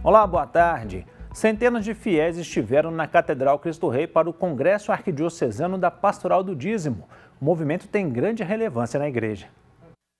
Olá, boa tarde. Centenas de fiéis estiveram na Catedral Cristo Rei para o Congresso Arquidiocesano da Pastoral do Dízimo. O movimento tem grande relevância na igreja.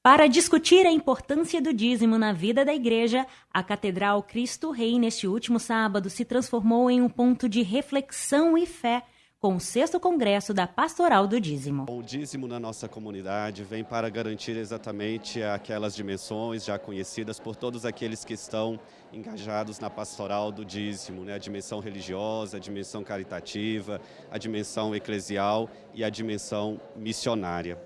Para discutir a importância do dízimo na vida da igreja, a Catedral Cristo Rei, neste último sábado, se transformou em um ponto de reflexão e fé, com o 6º Congresso da Pastoral do Dízimo. O dízimo na nossa comunidade vem para garantir exatamente aquelas dimensões já conhecidas por todos aqueles que estão engajados na pastoral do dízimo, a dimensão religiosa, a dimensão caritativa, a dimensão eclesial e a dimensão missionária.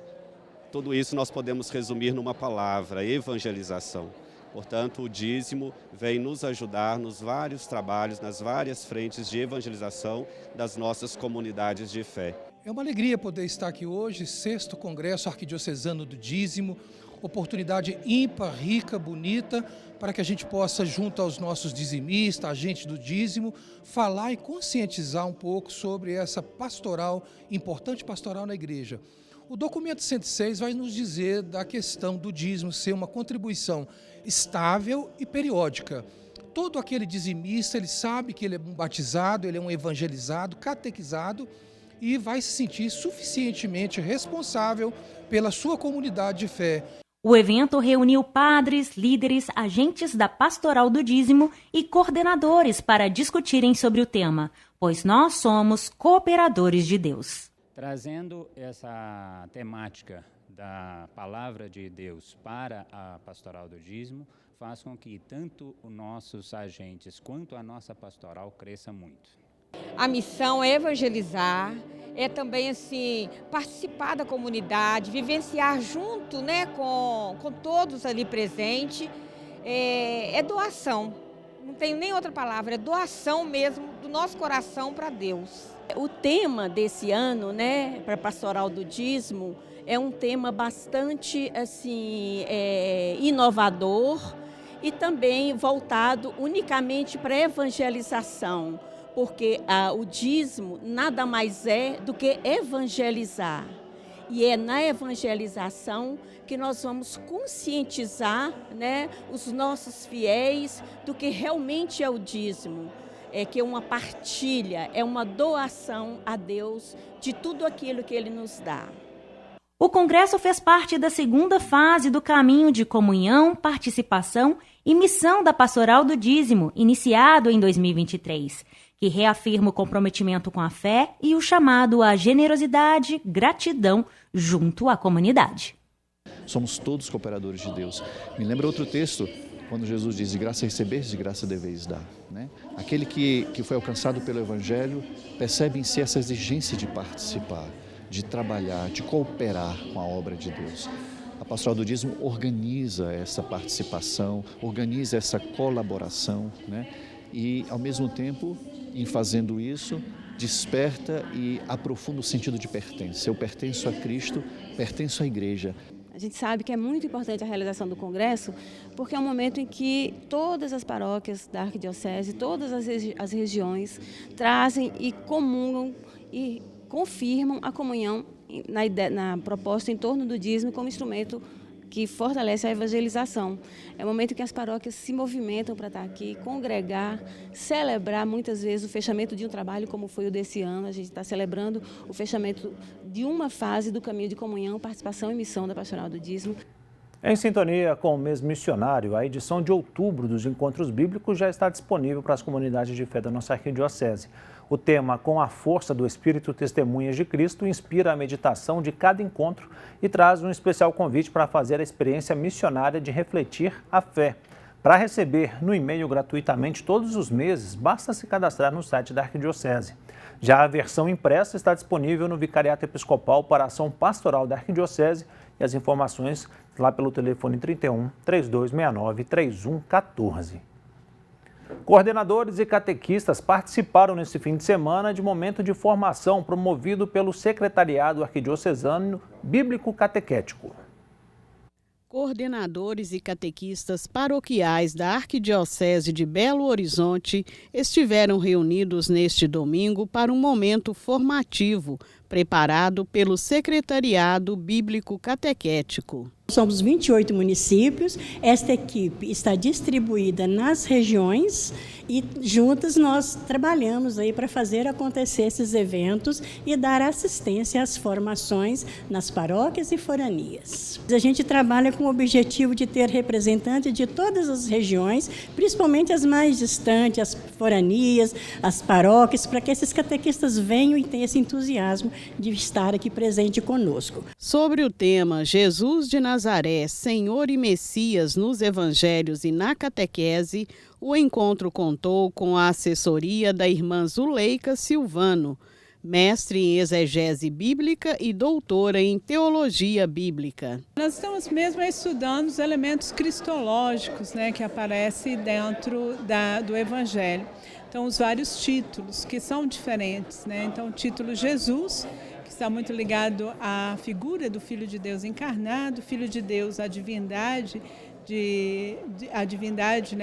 Tudo isso nós podemos resumir numa palavra: evangelização. Portanto, o dízimo vem nos ajudar nos vários trabalhos, nas várias frentes de evangelização das nossas comunidades de fé. É uma alegria poder estar aqui hoje, 6º Congresso Arquidiocesano do Dízimo, oportunidade ímpar, rica, bonita, para que a gente possa, junto aos nossos dizimistas, agentes do dízimo, falar e conscientizar um pouco sobre essa pastoral, importante pastoral na igreja. O documento 106 vai nos dizer da questão do dízimo ser uma contribuição estável e periódica. Todo aquele dizimista, ele sabe que ele é um batizado, ele é um evangelizado, catequizado e vai se sentir suficientemente responsável pela sua comunidade de fé. O evento reuniu padres, líderes, agentes da Pastoral do Dízimo e coordenadores para discutirem sobre o tema, pois nós somos cooperadores de Deus. Trazendo essa temática da Palavra de Deus para a Pastoral do Dízimo, faz com que tanto os nossos agentes quanto a nossa pastoral cresça muito. A missão é evangelizar, é também assim, participar da comunidade, vivenciar junto com todos ali presentes, é doação, não tenho nem outra palavra, é doação mesmo do nosso coração para Deus. O tema desse ano, para a Pastoral do Dízimo, é um tema bastante inovador e também voltado unicamente para a evangelização, porque o dízimo nada mais é do que evangelizar. E é na evangelização que nós vamos conscientizar os nossos fiéis do que realmente é o dízimo. É que é uma partilha, é uma doação a Deus de tudo aquilo que Ele nos dá. O Congresso fez parte da 2ª fase do caminho de comunhão, participação e missão da Pastoral do Dízimo, iniciado em 2023, que reafirma o comprometimento com a fé e o chamado à generosidade, gratidão junto à comunidade. Somos todos cooperadores de Deus. Me lembra outro texto, quando Jesus diz: de graça recebeste, de graça deveis dar. Aquele que foi alcançado pelo Evangelho percebe em si essa exigência de participar, de trabalhar, de cooperar com a obra de Deus. A Pastoral do Dízimo organiza essa participação, organiza essa colaboração, e, ao mesmo tempo, em fazendo isso, desperta e aprofunda o sentido de pertença. Eu pertenço a Cristo, pertenço à igreja. A gente sabe que é muito importante a realização do Congresso, porque é um momento em que todas as paróquias da Arquidiocese, todas as regiões, trazem e comungam e confirmam a comunhão na proposta em torno do dízimo como instrumento que fortalece a evangelização. É um momento em que as paróquias se movimentam para estar aqui, congregar, celebrar muitas vezes o fechamento de um trabalho como foi o desse ano. A gente está celebrando o fechamento de uma fase do caminho de comunhão, participação e missão da Pastoral do Dízimo. Em sintonia com o mês missionário, a edição de outubro dos Encontros Bíblicos já está disponível para as comunidades de fé da nossa arquidiocese. O tema Com a Força do Espírito Testemunhas de Cristo inspira a meditação de cada encontro e traz um especial convite para fazer a experiência missionária de refletir a fé. Para receber no e-mail gratuitamente todos os meses, basta se cadastrar no site da Arquidiocese. Já a versão impressa está disponível no Vicariato Episcopal para a Ação Pastoral da Arquidiocese e as informações lá pelo telefone 31 3269 3114. Coordenadores e catequistas participaram neste fim de semana de momento de formação promovido pelo Secretariado Arquidiocesano Bíblico Catequético. Coordenadores e catequistas paroquiais da Arquidiocese de Belo Horizonte estiveram reunidos neste domingo para um momento formativo, preparado pelo Secretariado Bíblico Catequético. Somos 28 municípios, esta equipe está distribuída nas regiões e juntas nós trabalhamos aí para fazer acontecer esses eventos e dar assistência às formações nas paróquias e foranias. A gente trabalha com o objetivo de ter representantes de todas as regiões, principalmente as mais distantes, as foranias, as paróquias, para que esses catequistas venham e tenham esse entusiasmo de estar aqui presente conosco. Sobre o tema Jesus de Nazaré, Senhor e Messias nos Evangelhos e na Catequese, o encontro contou com a assessoria da irmã Zuleika Silvano, mestre em exegese bíblica e doutora em teologia bíblica. Nós estamos mesmo estudando os elementos cristológicos, que aparecem dentro do Evangelho. Então, os vários títulos que são diferentes. Então, o título Jesus, que está muito ligado à figura do Filho de Deus encarnado, Filho de Deus, a divindade, a divindade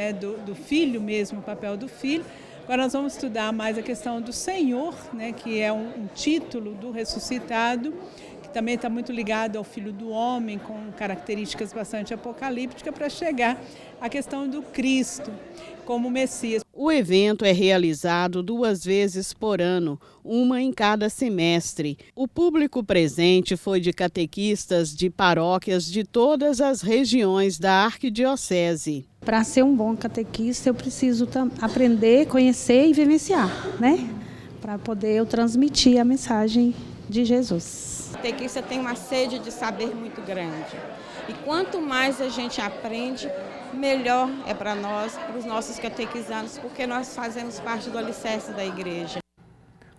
do Filho mesmo, o papel do Filho. Agora nós vamos estudar mais a questão do Senhor, que é um título do ressuscitado, que também está muito ligado ao Filho do Homem, com características bastante apocalípticas, para chegar à questão do Cristo como Messias. O evento é realizado 2 vezes por ano, uma em cada semestre. O público presente foi de catequistas de paróquias de todas as regiões da Arquidiocese. Para ser um bom catequista, eu preciso aprender, conhecer e vivenciar, para poder eu transmitir a mensagem de Jesus. O catequista tem uma sede de saber muito grande. E quanto mais a gente aprende, melhor é para nós, para os nossos catequizandos, porque nós fazemos parte do alicerce da igreja.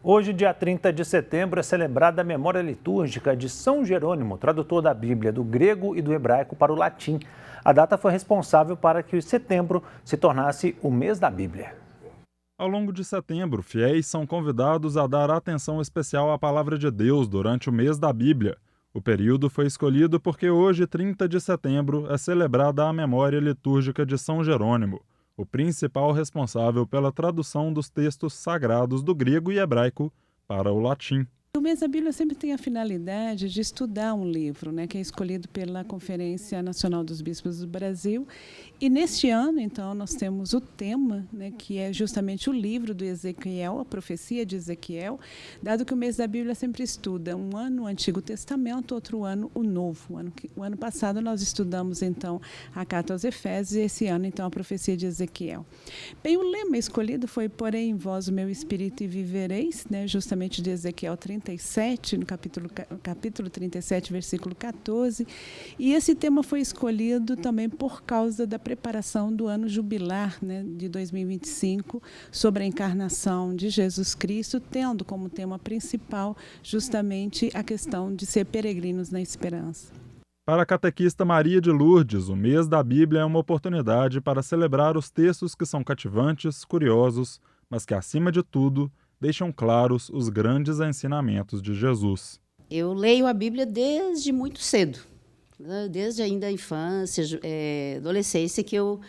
Hoje, dia 30 de setembro, é celebrada a memória litúrgica de São Jerônimo, tradutor da Bíblia do grego e do hebraico para o latim. A data foi responsável para que setembro se tornasse o mês da Bíblia. Ao longo de setembro, fiéis são convidados a dar atenção especial à palavra de Deus durante o mês da Bíblia. O período foi escolhido porque hoje, 30 de setembro, é celebrada a memória litúrgica de São Jerônimo, o principal responsável pela tradução dos textos sagrados do grego e hebraico para o latim. O mês da Bíblia sempre tem a finalidade de estudar um livro, que é escolhido pela Conferência Nacional dos Bispos do Brasil. E neste ano, então, nós temos o tema, que é justamente o livro do Ezequiel, a profecia de Ezequiel, dado que o mês da Bíblia sempre estuda um ano o Antigo Testamento, outro ano o Novo. O ano passado nós estudamos, então, a Carta aos Efésios e esse ano, então, a profecia de Ezequiel. Bem, o lema escolhido foi "Porém em vós o meu espírito e vivereis", justamente de Ezequiel 37, no capítulo 37, versículo 14. E esse tema foi escolhido também por causa da preparação do ano jubilar, de 2025, sobre a encarnação de Jesus Cristo, tendo como tema principal justamente a questão de ser peregrinos na esperança. Para a catequista Maria de Lourdes, o mês da Bíblia é uma oportunidade para celebrar os textos que são cativantes, curiosos, mas que, acima de tudo, deixam claros os grandes ensinamentos de Jesus. Eu leio a Bíblia desde muito cedo, desde ainda a infância, adolescência, que eu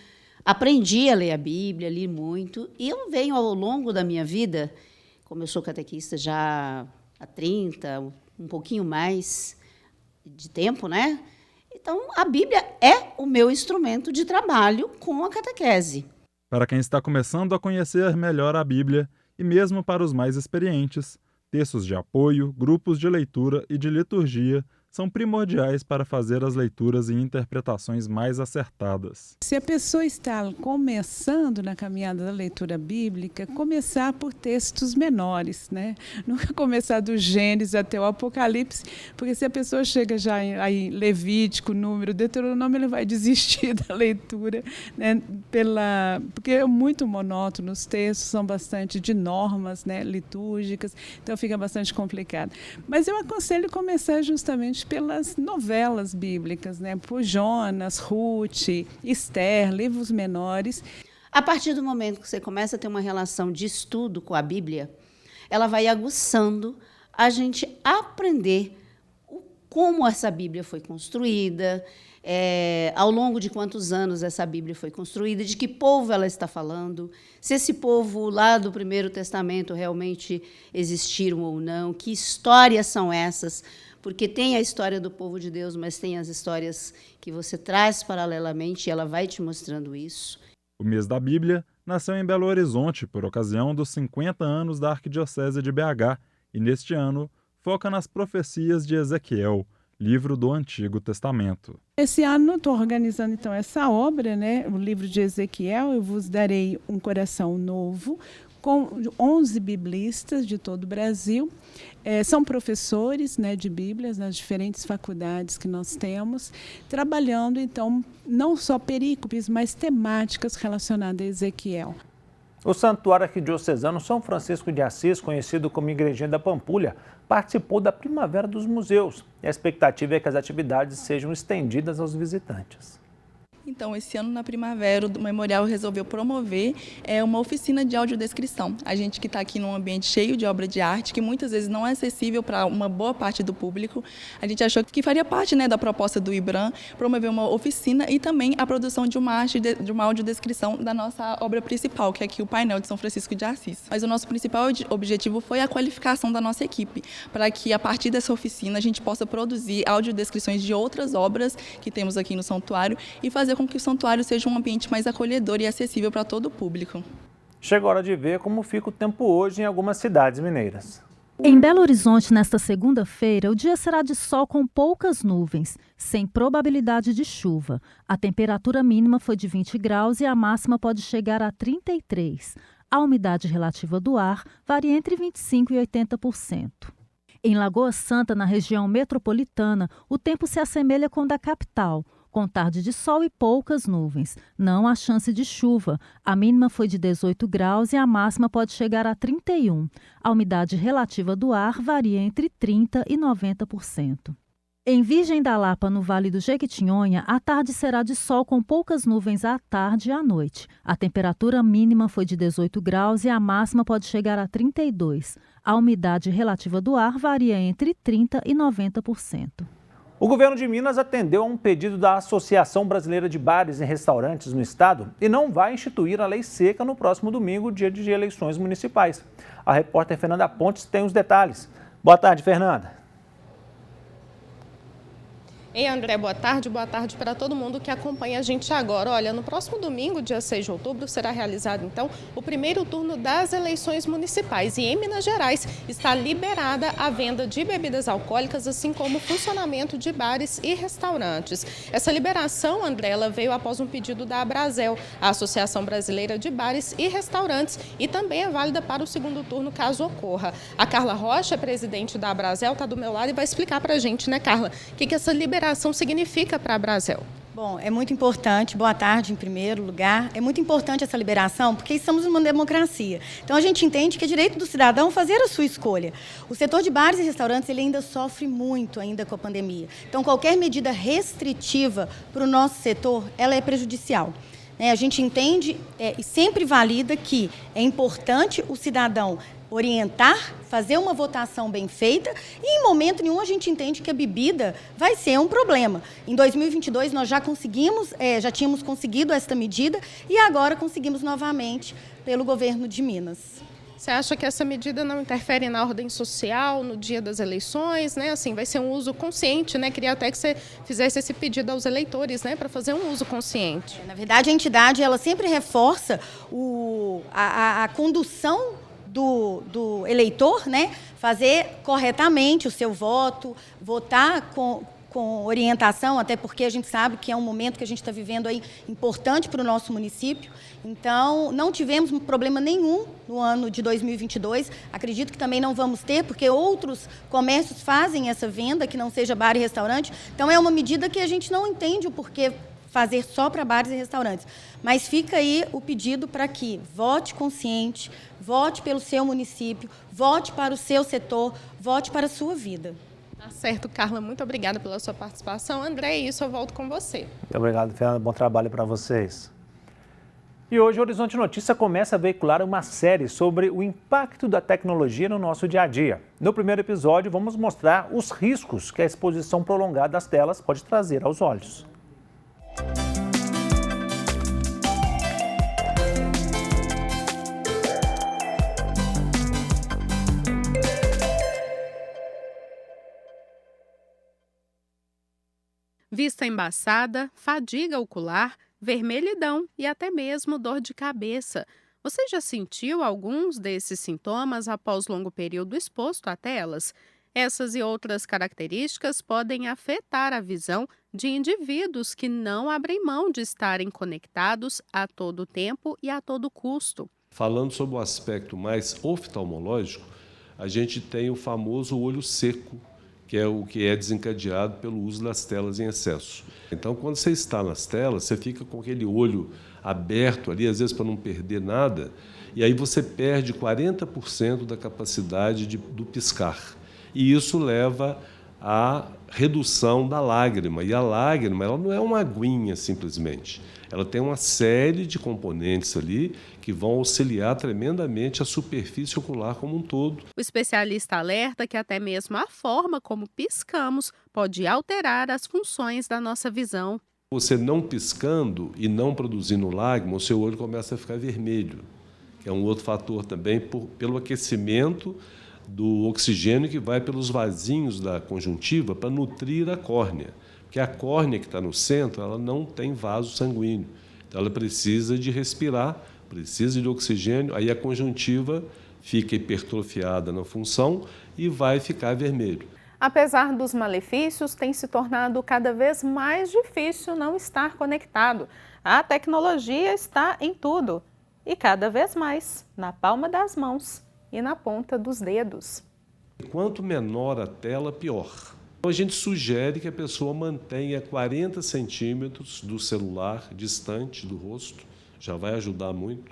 aprendi a ler a Bíblia, li muito, e eu venho ao longo da minha vida, como eu sou catequista já há 30, um pouquinho mais de tempo, Então, a Bíblia é o meu instrumento de trabalho com a catequese. Para quem está começando a conhecer melhor a Bíblia, e mesmo para os mais experientes, textos de apoio, grupos de leitura e de liturgia são primordiais para fazer as leituras e interpretações mais acertadas. Se a pessoa está começando na caminhada da leitura bíblica, começar por textos menores, Nunca começar do Gênesis até o Apocalipse, porque se a pessoa chega já em Levítico, Número, Deuteronômio, ele vai desistir da leitura, porque é muito monótono, os textos são bastante de normas, litúrgicas, então fica bastante complicado. Mas eu aconselho começar justamente pelas novelas bíblicas, por Jonas, Ruth, Esther, livros menores. A partir do momento que você começa a ter uma relação de estudo com a Bíblia, ela vai aguçando a gente aprender como essa Bíblia foi construída, ao longo de quantos anos essa Bíblia foi construída, de que povo ela está falando, se esse povo lá do Primeiro Testamento realmente existiram ou não, que histórias são essas, porque tem a história do povo de Deus, mas tem as histórias que você traz paralelamente, e ela vai te mostrando isso. O Mês da Bíblia nasceu em Belo Horizonte por ocasião dos 50 anos da Arquidiocese de BH e, neste ano, foca nas profecias de Ezequiel, livro do Antigo Testamento. Esse ano estou organizando então essa obra, né? O livro de Ezequiel, eu vos darei um coração novo, com 11 biblistas de todo o Brasil. São professores, né, de Bíblias nas diferentes faculdades que nós temos, trabalhando, então, não só perícopes, mas temáticas relacionadas a Ezequiel. O Santuário Arquidiocesano São Francisco de Assis, conhecido como Igrejinha da Pampulha, participou da Primavera dos Museus. E a expectativa é que as atividades sejam estendidas aos visitantes. Então, esse ano na primavera, o Memorial resolveu promover uma oficina de audiodescrição. A gente que está aqui num ambiente cheio de obra de arte, que muitas vezes não é acessível para uma boa parte do público, a gente achou que faria parte, né, da proposta do IBRAM promover uma oficina e também a produção de uma audiodescrição da nossa obra principal, que é aqui o painel de São Francisco de Assis. Mas o nosso principal objetivo foi a qualificação da nossa equipe, para que a partir dessa oficina a gente possa produzir audiodescrições de outras obras que temos aqui no santuário e fazer com que o santuário seja um ambiente mais acolhedor e acessível para todo o público. Chegou a hora de ver como fica o tempo hoje em algumas cidades mineiras. Em Belo Horizonte, nesta segunda-feira, o dia será de sol com poucas nuvens, sem probabilidade de chuva. A temperatura mínima foi de 20 graus e a máxima pode chegar a 33. A umidade relativa do ar varia entre 25% e 80%. Em Lagoa Santa, na região metropolitana, o tempo se assemelha com o da capital, com tarde de sol e poucas nuvens. Não há chance de chuva. A mínima foi de 18 graus e a máxima pode chegar a 31. A umidade relativa do ar varia entre 30% e 90%. Em Virgem da Lapa, no Vale do Jequitinhonha, a tarde será de sol com poucas nuvens à tarde e à noite. A temperatura mínima foi de 18 graus e a máxima pode chegar a 32. A umidade relativa do ar varia entre 30% e 90%. O governo de Minas atendeu a um pedido da Associação Brasileira de Bares e Restaurantes no estado e não vai instituir a lei seca no próximo domingo, dia de eleições municipais. A repórter Fernanda Pontes tem os detalhes. Boa tarde, Fernanda. Ei, André, boa tarde para todo mundo que acompanha a gente agora. Olha, no próximo domingo, dia 6 de outubro, será realizado, então, o primeiro turno das eleições municipais. E em Minas Gerais está liberada a venda de bebidas alcoólicas, assim como o funcionamento de bares e restaurantes. Essa liberação, André, ela veio após um pedido da Abrazel, a Associação Brasileira de Bares e Restaurantes, e também é válida para o segundo turno, caso ocorra. A Carla Rocha, presidente da Abrazel, está do meu lado e vai explicar para a gente, né, Carla, o que essa liberação significa para a Abrazel? Bom, é muito importante, boa tarde em primeiro lugar, é muito importante essa liberação porque estamos numa democracia. Então a gente entende que é direito do cidadão fazer a sua escolha. O setor de bares e restaurantes ele ainda sofre muito ainda com a pandemia. Então qualquer medida restritiva para o nosso setor, ela é prejudicial. A gente entende e sempre valida que é importante o cidadão orientar, fazer uma votação bem feita e em momento nenhum a gente entende que a bebida vai ser um problema. Em 2022 nós já tínhamos conseguido esta medida e agora conseguimos novamente pelo governo de Minas. Você acha que essa medida não interfere na ordem social, no dia das eleições, né? Assim, vai ser um uso consciente, né? Queria até que você fizesse esse pedido aos eleitores, né? Para fazer um uso consciente. Na verdade, a entidade ela sempre reforça a condução do eleitor, né? Fazer corretamente o seu voto, votar com orientação, até porque a gente sabe que é um momento que a gente está vivendo aí importante para o nosso município. Então, não tivemos problema nenhum no ano de 2022. Acredito que também não vamos ter, porque outros comércios fazem essa venda, que não seja bar e restaurante. Então, é uma medida que a gente não entende o porquê fazer só para bares e restaurantes. Mas fica aí o pedido para que vote consciente, vote pelo seu município, vote para o seu setor, vote para a sua vida. Tá certo, Carla. Muito obrigada pela sua participação. André, isso eu volto com você. Muito obrigado, Fernanda. Bom trabalho para vocês. E hoje o Horizonte Notícia começa a veicular uma série sobre o impacto da tecnologia no nosso dia a dia. No primeiro episódio, vamos mostrar os riscos que a exposição prolongada das telas pode trazer aos olhos. Vista embaçada, fadiga ocular, vermelhidão e até mesmo dor de cabeça. Você já sentiu alguns desses sintomas após longo período exposto a telas? Essas e outras características podem afetar a visão de indivíduos que não abrem mão de estarem conectados a todo tempo e a todo custo. Falando sobre o aspecto mais oftalmológico, a gente tem o famoso olho seco, que é o que é desencadeado pelo uso das telas em excesso. Então, quando você está nas telas, você fica com aquele olho aberto ali, às vezes para não perder nada, e aí você perde 40% da capacidade do piscar. E isso leva à redução da lágrima. E a lágrima, ela não é uma aguinha simplesmente. Ela tem uma série de componentes ali que vão auxiliar tremendamente a superfície ocular como um todo. O especialista alerta que até mesmo a forma como piscamos pode alterar as funções da nossa visão. Você não piscando e não produzindo lágrima, o seu olho começa a ficar vermelho, que é um outro fator também pelo aquecimento do oxigênio que vai pelos vasinhos da conjuntiva para nutrir a córnea. Porque a córnea que está no centro, ela não tem vaso sanguíneo. Então, ela precisa de respirar, precisa de oxigênio, aí a conjuntiva fica hipertrofiada na função e vai ficar vermelho. Apesar dos malefícios, tem se tornado cada vez mais difícil não estar conectado. A tecnologia está em tudo e cada vez mais na palma das mãos e na ponta dos dedos. Quanto menor a tela, pior. Então, a gente sugere que a pessoa mantenha 40 centímetros do celular distante do rosto, já vai ajudar muito,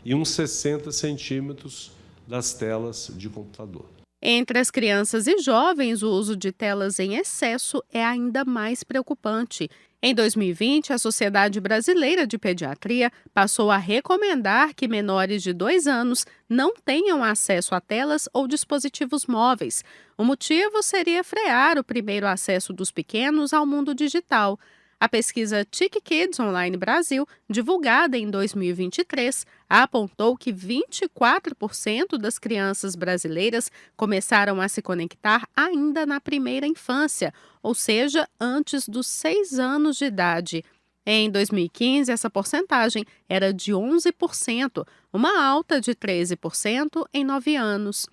e uns 60 centímetros das telas de computador. Entre as crianças e jovens, o uso de telas em excesso é ainda mais preocupante. Em 2020, a Sociedade Brasileira de Pediatria passou a recomendar que menores de 2 anos não tenham acesso a telas ou dispositivos móveis. O motivo seria frear o primeiro acesso dos pequenos ao mundo digital. A pesquisa TIC Kids Online Brasil, divulgada em 2023, apontou que 24% das crianças brasileiras começaram a se conectar ainda na primeira infância, ou seja, antes dos 6 anos de idade. Em 2015, essa porcentagem era de 11%, uma alta de 13% em 9 anos.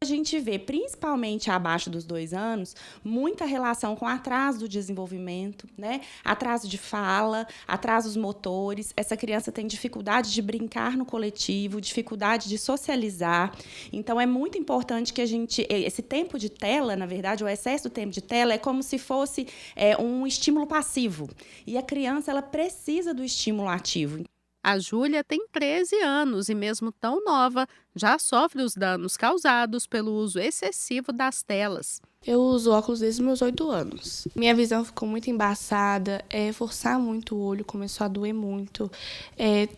A gente vê, principalmente abaixo dos 2 anos, muita relação com atraso do desenvolvimento, né? Atraso de fala, atrasos motores. Essa criança tem dificuldade de brincar no coletivo, dificuldade de socializar. Então, é muito importante que esse tempo de tela, na verdade, o excesso do tempo de tela é como se fosse um estímulo passivo. E a criança, ela precisa do estímulo ativo. A Júlia tem 13 anos e, mesmo tão nova, já sofre os danos causados pelo uso excessivo das telas. Eu uso óculos desde meus 8 anos. Minha visão ficou muito embaçada, forçar muito o olho começou a doer muito.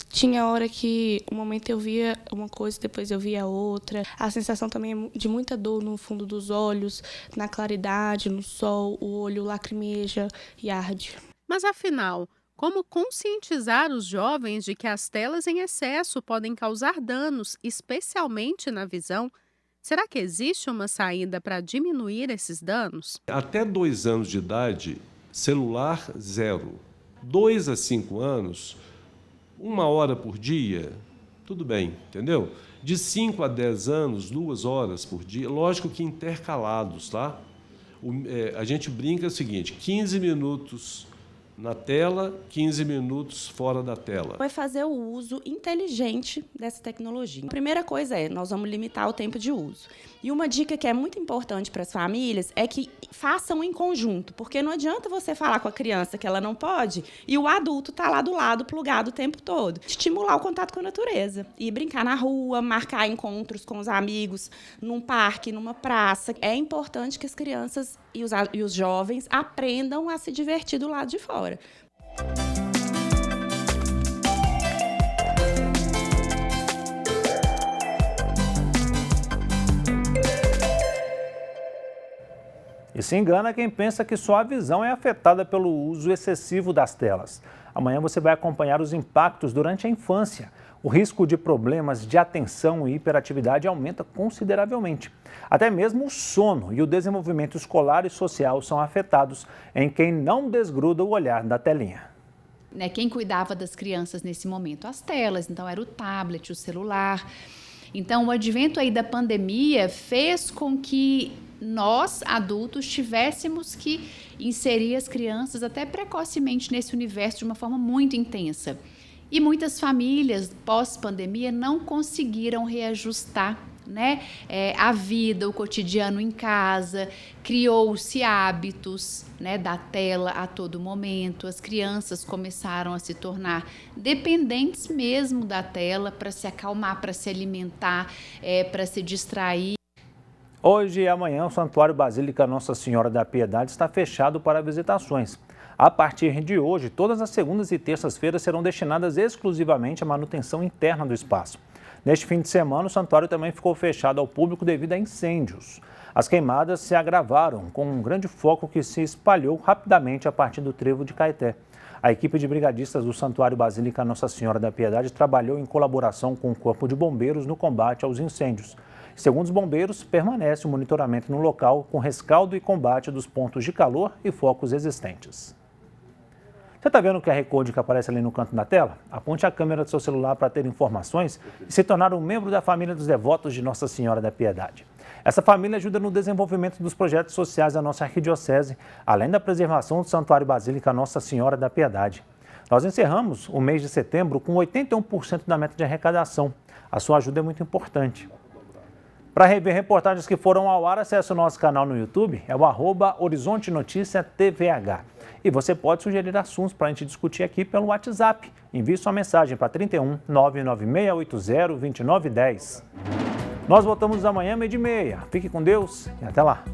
Tinha hora que, um momento eu via uma coisa, depois eu via outra. A sensação também é de muita dor no fundo dos olhos, na claridade, no sol, o olho lacrimeja e arde. Mas, afinal, como conscientizar os jovens de que as telas em excesso podem causar danos, especialmente na visão? Será que existe uma saída para diminuir esses danos? Até 2 anos de idade, celular 0. 2 a 5 anos, 1 hora por dia, tudo bem, entendeu? De 5 a 10 anos, 2 horas por dia, lógico que intercalados, tá? A gente brinca o seguinte, 15 minutos na tela, 15 minutos fora da tela. Vai fazer o uso inteligente dessa tecnologia. A primeira coisa nós vamos limitar o tempo de uso. E uma dica que é muito importante para as famílias é que façam em conjunto, porque não adianta você falar com a criança que ela não pode e o adulto tá lá do lado, plugado o tempo todo. Estimular o contato com a natureza. E brincar na rua, marcar encontros com os amigos, num parque, numa praça. É importante que as crianças e os jovens aprendam a se divertir do lado de fora. E se engana quem pensa que só a visão é afetada pelo uso excessivo das telas. Amanhã você vai acompanhar os impactos durante a infância. O risco de problemas de atenção e hiperatividade aumenta consideravelmente. Até mesmo o sono e o desenvolvimento escolar e social são afetados em quem não desgruda o olhar da telinha. Quem cuidava das crianças nesse momento? As telas, então era o tablet, o celular. Então o advento aí da pandemia fez com que nós, adultos, tivéssemos que inserir as crianças até precocemente nesse universo de uma forma muito intensa. E muitas famílias, pós-pandemia, não conseguiram reajustar a vida, o cotidiano em casa, criou-se hábitos da tela a todo momento, as crianças começaram a se tornar dependentes mesmo da tela para se acalmar, para se alimentar, para se distrair. Hoje e amanhã, o Santuário Basílica Nossa Senhora da Piedade está fechado para visitações. A partir de hoje, todas as segundas e terças-feiras serão destinadas exclusivamente à manutenção interna do espaço. Neste fim de semana, o santuário também ficou fechado ao público devido a incêndios. As queimadas se agravaram com um grande foco que se espalhou rapidamente a partir do trevo de Caeté. A equipe de brigadistas do Santuário Basílica Nossa Senhora da Piedade trabalhou em colaboração com o Corpo de Bombeiros no combate aos incêndios. Segundo os bombeiros, permanece o monitoramento no local com rescaldo e combate dos pontos de calor e focos existentes. Você está vendo o QR Code que aparece ali no canto da tela? Aponte a câmera do seu celular para ter informações e se tornar um membro da família dos devotos de Nossa Senhora da Piedade. Essa família ajuda no desenvolvimento dos projetos sociais da nossa arquidiocese, além da preservação do Santuário Basílica Nossa Senhora da Piedade. Nós encerramos o mês de setembro com 81% da meta de arrecadação. A sua ajuda é muito importante. Para rever reportagens que foram ao ar, acesse o nosso canal no YouTube, é o @Horizonte Notícia TVH. E você pode sugerir assuntos para a gente discutir aqui pelo WhatsApp. Envie sua mensagem para 31 99680 2910. Nós voltamos amanhã, 12:30. Fique com Deus e até lá.